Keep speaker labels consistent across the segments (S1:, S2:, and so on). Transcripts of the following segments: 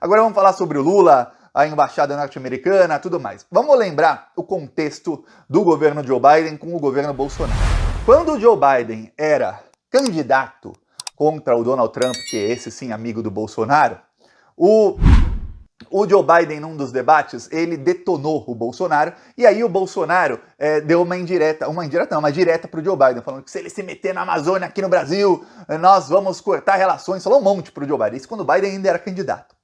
S1: Agora vamos falar sobre o Lula, a embaixada norte-americana, tudo mais. Vamos lembrar o contexto do governo Joe Biden com o governo Bolsonaro. Quando o Joe Biden era candidato contra o Donald Trump, que é esse sim amigo do Bolsonaro, o Joe Biden, num dos debates, ele detonou o Bolsonaro, e aí o Bolsonaro deu uma direta pro Joe Biden, falando que se ele se meter na Amazônia aqui no Brasil, nós vamos cortar relações, falou um monte pro Joe Biden, isso quando o Biden ainda era candidato.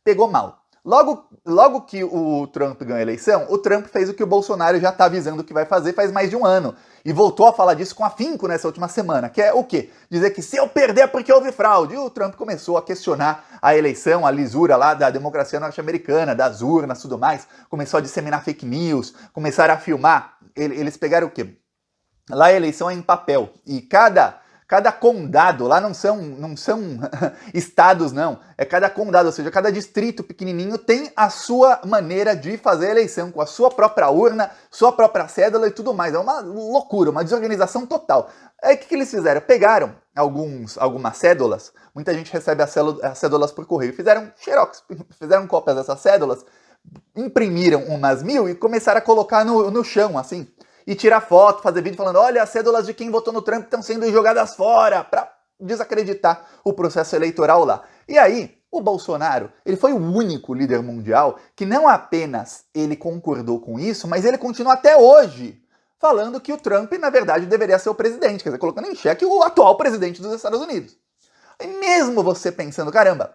S1: Pegou mal. Logo que o Trump ganhou a eleição, o Trump fez o que o Bolsonaro já está avisando que vai fazer faz mais de um ano. E voltou a falar disso com afinco nessa última semana, que é o quê? Dizer que se eu perder é porque houve fraude. E o Trump começou a questionar a eleição, a lisura lá da democracia norte-americana, das urnas e tudo mais. Começou a disseminar fake news, começaram a filmar. Eles pegaram o quê? Lá a eleição é em papel. E cada condado, lá não são estados não, é cada condado, ou seja, cada distrito pequenininho tem a sua maneira de fazer a eleição, com a sua própria urna, sua própria cédula e tudo mais. É uma loucura, uma desorganização total. Aí o que eles fizeram? Pegaram algumas cédulas, muita gente recebe as cédulas por correio, fizeram xerox, fizeram cópias dessas cédulas, imprimiram umas 1000 e começaram a colocar no chão, assim, e tirar foto, fazer vídeo falando, olha, as cédulas de quem votou no Trump estão sendo jogadas fora, para desacreditar o processo eleitoral lá. E aí, o Bolsonaro, ele foi o único líder mundial que não apenas ele concordou com isso, mas ele continua até hoje falando que o Trump, na verdade, deveria ser o presidente, quer dizer, colocando em xeque o atual presidente dos Estados Unidos. E mesmo você pensando, caramba,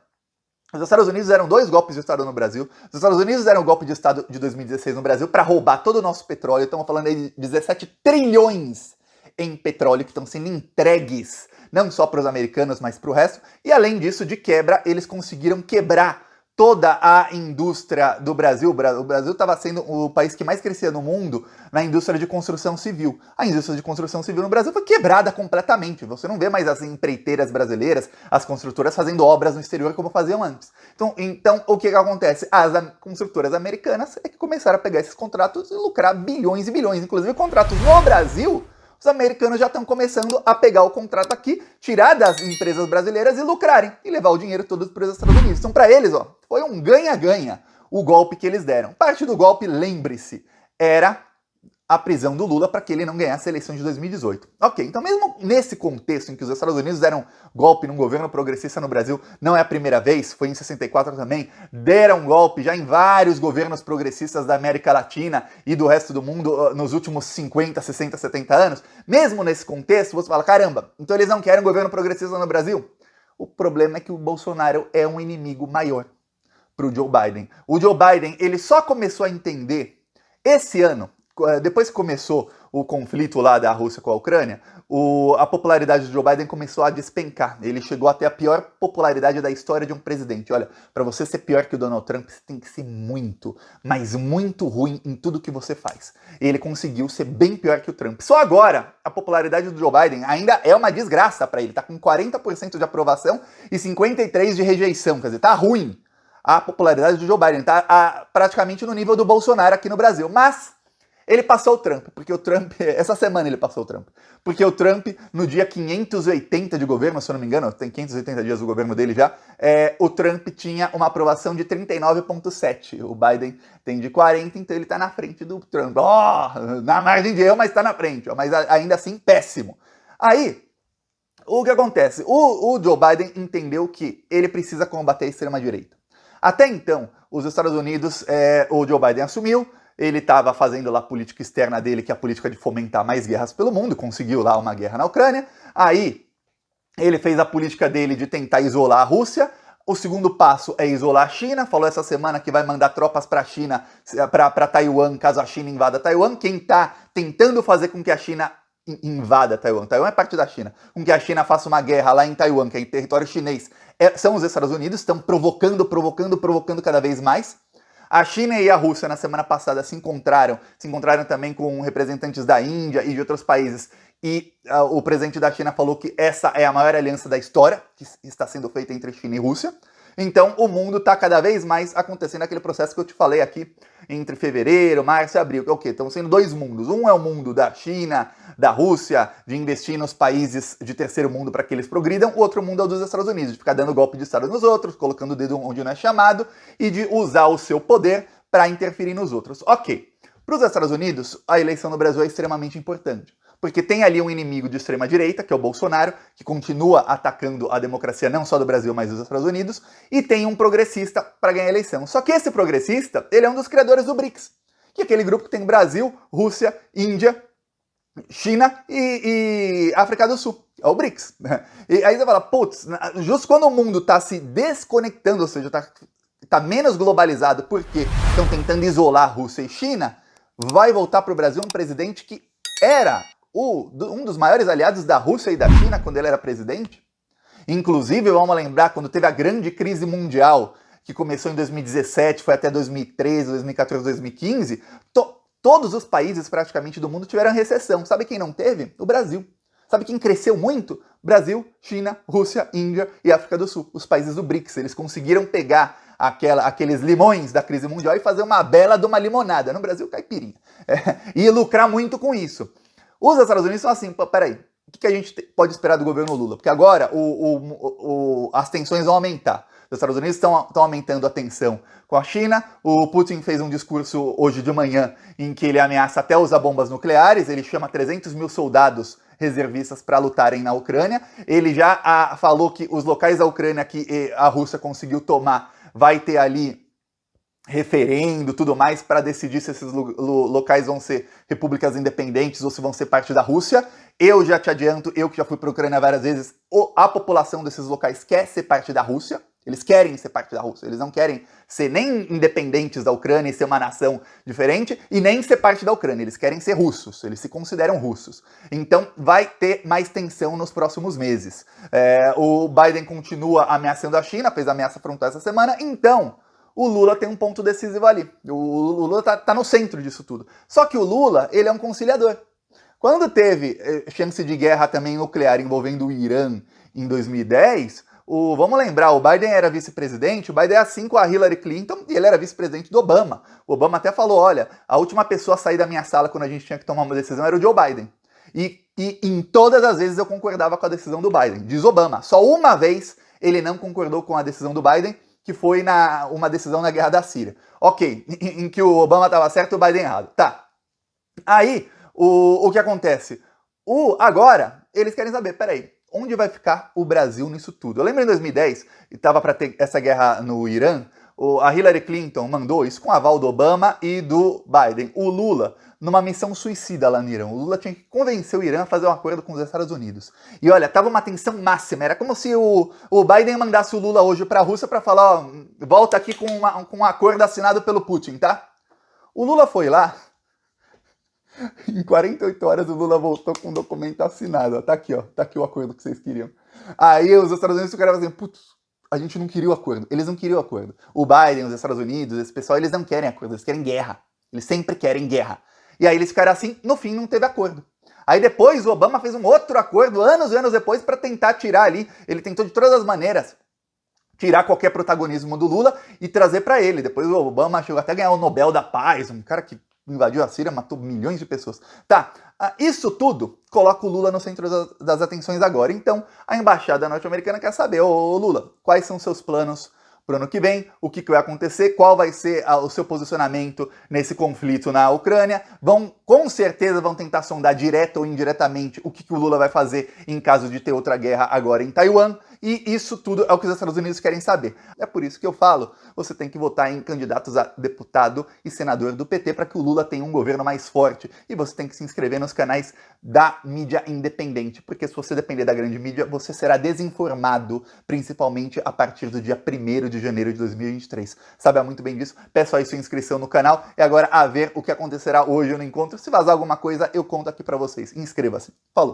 S1: os Estados Unidos deram 2 golpes de Estado no Brasil. Os Estados Unidos deram um golpe de Estado de 2016 no Brasil para roubar todo o nosso petróleo. Estamos falando aí de 17 trilhões em petróleo que estão sendo entregues, não só para os americanos, mas para o resto. E além disso, de quebra, eles conseguiram quebrar toda a indústria do Brasil. O Brasil estava sendo o país que mais crescia no mundo na indústria de construção civil. A indústria de construção civil no Brasil foi quebrada completamente. Você não vê mais as empreiteiras brasileiras, as construtoras fazendo obras no exterior como faziam antes. Então o que acontece? As construtoras americanas é que começaram a pegar esses contratos e lucrar bilhões e bilhões. Inclusive contratos no Brasil, os americanos já estão começando a pegar o contrato aqui, tirar das empresas brasileiras e lucrarem, e levar o dinheiro todo para os Estados Unidos. Então, para eles, ó, foi um ganha-ganha o golpe que eles deram. Parte do golpe, lembre-se, era a prisão do Lula para que ele não ganhasse a eleição de 2018. Ok, então mesmo nesse contexto em que os Estados Unidos deram golpe num governo progressista no Brasil, não é a primeira vez, foi em 64 também, deram golpe já em vários governos progressistas da América Latina e do resto do mundo nos últimos 50, 60, 70 anos, mesmo nesse contexto, você fala, caramba, então eles não querem um governo progressista no Brasil? O problema é que o Bolsonaro é um inimigo maior para o Joe Biden. O Joe Biden, ele só começou a entender esse ano, depois que começou o conflito lá da Rússia com a Ucrânia, a popularidade do Joe Biden começou a despencar. Ele chegou a ter a pior popularidade da história de um presidente. Olha, para você ser pior que o Donald Trump, você tem que ser muito, mas muito ruim em tudo que você faz. E ele conseguiu ser bem pior que o Trump. Só agora, a popularidade do Joe Biden ainda é uma desgraça para ele. Tá com 40% de aprovação e 53% de rejeição. Quer dizer, tá ruim a popularidade do Joe Biden. Tá praticamente no nível do Bolsonaro aqui no Brasil. Mas ele passou o Trump, porque o Trump, essa semana ele passou o Trump, porque o Trump, no dia 580 de governo, se eu não me engano, tem 580 dias do governo dele já, o Trump tinha uma aprovação de 39,7, o Biden tem de 40, então ele tá na frente do Trump, na margem de erro, mas tá na frente, mas ainda assim péssimo. Aí, o que acontece? O Joe Biden entendeu que ele precisa combater a extrema-direita. Até então, os Estados Unidos, o Joe Biden assumiu, ele estava fazendo lá a política externa dele, que é a política de fomentar mais guerras pelo mundo, conseguiu lá uma guerra na Ucrânia. Aí ele fez a política dele de tentar isolar a Rússia. O segundo passo é isolar a China. Falou essa semana que vai mandar tropas para a China, para Taiwan, caso a China invada Taiwan. Quem está tentando fazer com que a China invada Taiwan, Taiwan é parte da China, com que a China faça uma guerra lá em Taiwan, que é em território chinês, são os Estados Unidos, estão provocando cada vez mais. A China e a Rússia, na semana passada, se encontraram também com representantes da Índia e de outros países, e o presidente da China falou que essa é a maior aliança da história, que está sendo feita entre China e Rússia. Então, o mundo está cada vez mais acontecendo aquele processo que eu te falei aqui, entre fevereiro, março e abril. O quê? Estão sendo dois mundos. Um é o mundo da China, da Rússia, de investir nos países de terceiro mundo para que eles progridam. O outro mundo é o dos Estados Unidos, de ficar dando golpe de Estado nos outros, colocando o dedo onde não é chamado e de usar o seu poder para interferir nos outros. Ok. Para os Estados Unidos, a eleição no Brasil é extremamente importante. Porque tem ali um inimigo de extrema-direita, que é o Bolsonaro, que continua atacando a democracia não só do Brasil, mas dos Estados Unidos, e tem um progressista para ganhar a eleição. Só que esse progressista, ele é um dos criadores do BRICS, que é aquele grupo que tem Brasil, Rússia, Índia, China e África do Sul. É o BRICS. E aí você fala, putz, justo quando o mundo está se desconectando, ou seja, está menos globalizado porque estão tentando isolar Rússia e China, vai voltar para o Brasil um presidente que era um dos maiores aliados da Rússia e da China quando ele era presidente. Inclusive, vamos lembrar, quando teve a grande crise mundial, que começou em 2017, foi até 2013, 2014, 2015, todos os países praticamente do mundo tiveram recessão. Sabe quem não teve? O Brasil. Sabe quem cresceu muito? Brasil, China, Rússia, Índia e África do Sul, os países do BRICS. Eles conseguiram pegar aqueles limões da crise mundial e fazer uma bela de uma limonada. No Brasil, caipirinha. E lucrar muito com isso. Os Estados Unidos são assim, peraí, o que a gente pode esperar do governo Lula? Porque agora as tensões vão aumentar. Os Estados Unidos estão aumentando a tensão com a China. O Putin fez um discurso hoje de manhã em que ele ameaça até usar bombas nucleares. Ele chama 300 mil soldados reservistas para lutarem na Ucrânia. Ele já falou que os locais da Ucrânia que a Rússia conseguiu tomar vai ter ali referendo, tudo mais, para decidir se esses locais vão ser repúblicas independentes ou se vão ser parte da Rússia. Eu já te adianto, eu que já fui para a Ucrânia várias vezes, a população desses locais quer ser parte da Rússia. Eles querem ser parte da Rússia, eles não querem ser nem independentes da Ucrânia e ser uma nação diferente, e nem ser parte da Ucrânia, eles querem ser russos, eles se consideram russos. Então vai ter mais tensão nos próximos meses. O Biden continua ameaçando a China, fez ameaça frontal essa semana, então o Lula tem um ponto decisivo ali. O Lula tá no centro disso tudo. Só que o Lula, ele é um conciliador. Quando teve chance de guerra também nuclear envolvendo o Irã em 2010... vamos lembrar, o Biden era vice-presidente, o Biden é assim com a Hillary Clinton e ele era vice-presidente do Obama. O Obama até falou, olha, a última pessoa a sair da minha sala quando a gente tinha que tomar uma decisão era o Joe Biden. E em todas as vezes eu concordava com a decisão do Biden, diz Obama. Só uma vez ele não concordou com a decisão do Biden, que foi uma decisão na guerra da Síria. Ok, em que o Obama estava certo e o Biden errado. Tá. Aí, o que acontece? Agora, eles querem saber, peraí, onde vai ficar o Brasil nisso tudo? Eu lembro em 2010, estava para ter essa guerra no Irã, a Hillary Clinton mandou isso com aval do Obama e do Biden. O Lula, numa missão suicida lá no Irã. O Lula tinha que convencer o Irã a fazer um acordo com os Estados Unidos. E olha, tava uma tensão máxima. Era como se o Biden mandasse o Lula hoje para a Rússia para falar, ó, volta aqui com um acordo assinado pelo Putin, tá? O Lula foi lá. Em 48 horas o Lula voltou com um documento assinado. Ó. Tá aqui o acordo que vocês queriam. Aí os Estados Unidos ficaram assim, putz, a gente não queria o acordo. Eles não queriam o acordo. O Biden, os Estados Unidos, esse pessoal, eles não querem acordo, eles querem guerra. Eles sempre querem guerra. E aí eles ficaram assim, no fim não teve acordo. Aí depois o Obama fez um outro acordo, anos e anos depois, para tentar tirar ali, ele tentou de todas as maneiras tirar qualquer protagonismo do Lula e trazer para ele. Depois o Obama chegou até a ganhar o Nobel da Paz, um cara que invadiu a Síria, matou milhões de pessoas. Tá, isso tudo coloca o Lula no centro das atenções agora. Então, a embaixada norte-americana quer saber, ô Lula, quais são seus planos para o ano que vem, o que vai acontecer, qual vai ser o seu posicionamento nesse conflito na Ucrânia. Com certeza vão tentar sondar direta ou indiretamente o que o Lula vai fazer em caso de ter outra guerra agora em Taiwan. E isso tudo é o que os Estados Unidos querem saber. É por isso que eu falo, você tem que votar em candidatos a deputado e senador do PT para que o Lula tenha um governo mais forte. E você tem que se inscrever nos canais da mídia independente, porque se você depender da grande mídia, você será desinformado, principalmente a partir do dia 1º de janeiro de 2023. Sabe muito bem disso? Peço aí sua inscrição no canal e agora a ver o que acontecerá hoje no encontro. Se vazar alguma coisa, eu conto aqui para vocês. Inscreva-se. Falou!